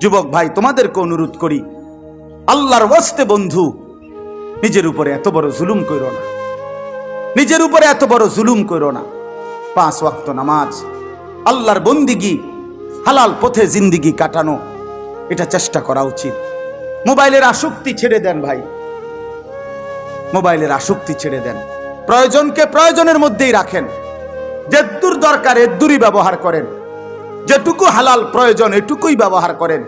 যুবক ভাই, তোমাদেরকে অনুরোধ করি, আল্লাহর ওয়াস্তে বন্ধু, নিজের উপরে এত বড় জুলুম করো না, নিজের উপরে এত বড় জুলুম করো না। 5 ওয়াক্ত নামাজ, আল্লাহর বন্দিগি, হালাল পথে জিন্দিগি কাটানো, এটা চেষ্টা করা উচিত। মোবাইলের আসক্তি ছেড়ে দেন ভাই, মোবাইলের আসক্তি ছেড়ে দেন। প্রয়োজনকে প্রয়োজনের মধ্যেই রাখেন, যেদূর দরকার এদূরই ব্যবহার করেন, যেটুকু হালাল প্রয়োজন এটুকুই ব্যবহার করেন।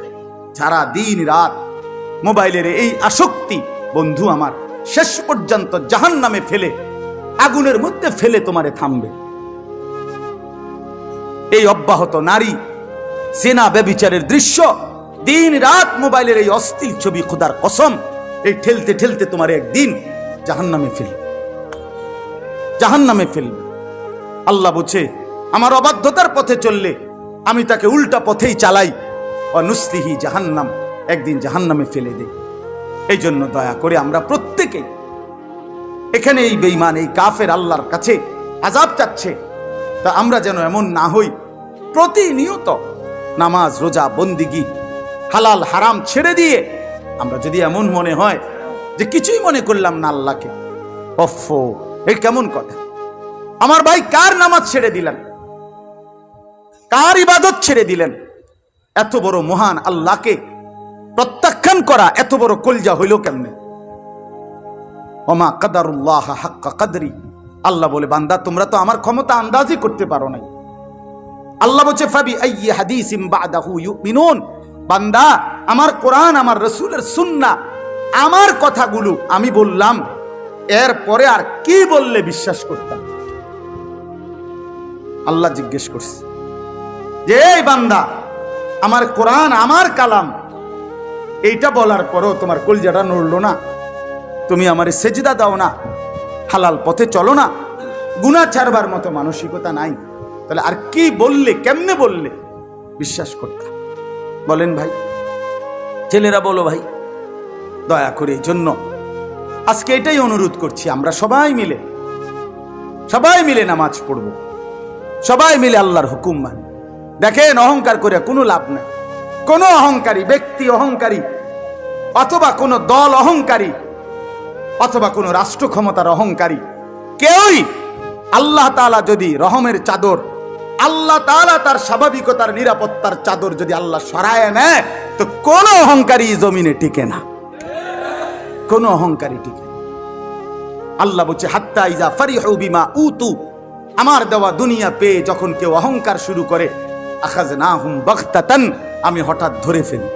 সারা দিন রাত মোবাইলের এই আসক্তি বন্ধু আমার শেষ পর্যন্ত জাহান্নামে ফেলে, আগুনের মধ্যে ফেলে তোমারে থামবে। এই অব্যাহত নারী, জেনা, ব্যভিচারের দৃশ্য, দিন রাত মোবাইলের এই অস্থির ছবি, খোদার কসম, এই ঠেলতে ঠেলতে তোমার একদিন জাহান্নামে ফেলবে, জাহান্নামে ফেলবে। আল্লাহ বলছে, আমার অবাধ্যতার পথে চললে আমি তাকে উল্টা পথেই চালাই, নুসলিহি জাহান্নাম, একদিন জাহান্নামে ফেলে দেই। এই জন্য দয়া করে আমরা প্রত্যেকে, এখানে এই বেঈমান, এই কাফের আল্লাহর কাছে আযাব চাচ্ছে, তা আমরা যেন এমন না হই, প্রতিনিয়ত নামাজ, রোজা, বন্দিগি, হালাল হারাম ছেড়ে দিয়ে আমরা যদি এমন মনে হয় যে কিছুই মনে করলাম না আল্লাহকে, ওফো, এই কেমন কথা। আমার ভাই, কার নামাজ ছেড়ে দিলেন, কার ইবাদত ছেড়ে দিলেন? এত বড় মহান আল্লাহকে প্রত্যাখ্যান করা এত বড় কলজা হইল কেমনে? ওমা কাদারুল্লাহ হাক্কা কাদরি। আল্লাহ বলে, বান্দা তোমরা তো আমার ক্ষমতা আন্দাজই করতে পারো নাই। আল্লাহ বলছে, ফাবি আইয়ি হাদিসিম বাদাহু ইউমিনুন। বান্দা, আমার কোরআন, আমার রাসূলের সুন্নাহ, আমার কথাগুলো আমি বললাম, এর পরে আর কি বললে বিশ্বাস করতাম? আল্লাহ জিজ্ঞেস করছে যে, এই বান্দা, আমার কোরআন, আমার কালাম, এইটা বলার পরও তোমার কলজাটা নড়লো না, তুমি আমারে সেজদা দাও না, হালাল পথে চলো না, গুনাহ ছাড়বার মতো মানসিকতা নাই, তাহলে আর কি বললে, কেমনে বললে বিশ্বাস করতাম? বলেন ভাই, ছেলেরা বলো ভাই, দয়া করে। এই জন্য আজকে এটাই অনুরোধ করছি, আমরা সবাই মিলে নামাজ পড়ব, সবাই মিলে আল্লাহর হুকুম মানি। দেখেন, অহংকার করে কোনো লাভ নাই। কোন অহংকারী ব্যক্তি, অহংকারী, অথবা কোন দল অহংকারী, অথবা কোন রাষ্ট্র ক্ষমতার অহংকারী, কেউই আল্লাহ তাআলা যদি রহমের চাদর, আল্লাহ তাআলা তার স্বাভাবিকতার, নিরাপত্তার চাদর যদি আল্লাহ সরায় নেয়, তো কোন অহংকারী জমিনে টিকে না, কোন অহংকারী টিকে না। আল্লাহ বলছে, হাত্তা ইজা ফারিহু বিমা উতু, আমার দেওয়া দুনিয়া পেয়ে যখন কেউ অহংকার শুরু করে, আখাযনাহুম বাগতাতান, আমি হঠাৎ ধরে ফেলি,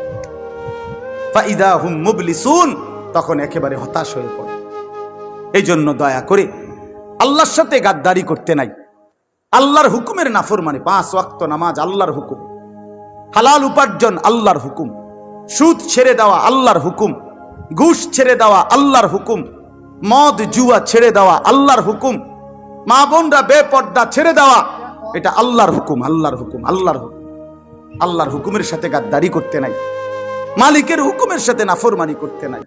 ফাইদা হুম মুবলিসুন, তখন একেবারে হতাশ হয়ে পড়ে। এই জন্য দয়া করে আল্লাহর সাথে গাদ্দারি করতে নাই, আল্লাহর হুকুমের নাফরমানি। 5 ওয়াক্ত নামাজ আল্লাহর হুকুম, হালাল উপার্জন আল্লাহর হুকুম, সুদ ছেড়ে দেওয়া আল্লাহর হুকুম, ঘুষ ছেড়ে দেওয়া আল্লাহর হুকুম, মদ জুয়া ছেড়ে দেওয়া আল্লাহর হুকুম, মা বোনরা বেপর্দা ছেড়ে দেওয়া, এটা আল্লাহর হুকুম, আল্লাহর হুকুম, আল্লাহর হুকুম। আল্লাহর হুকুমের সাথে গাদ্দারি করতে নাই, মালিকের হুকুমের সাথে নাফরমানি করতে নাই।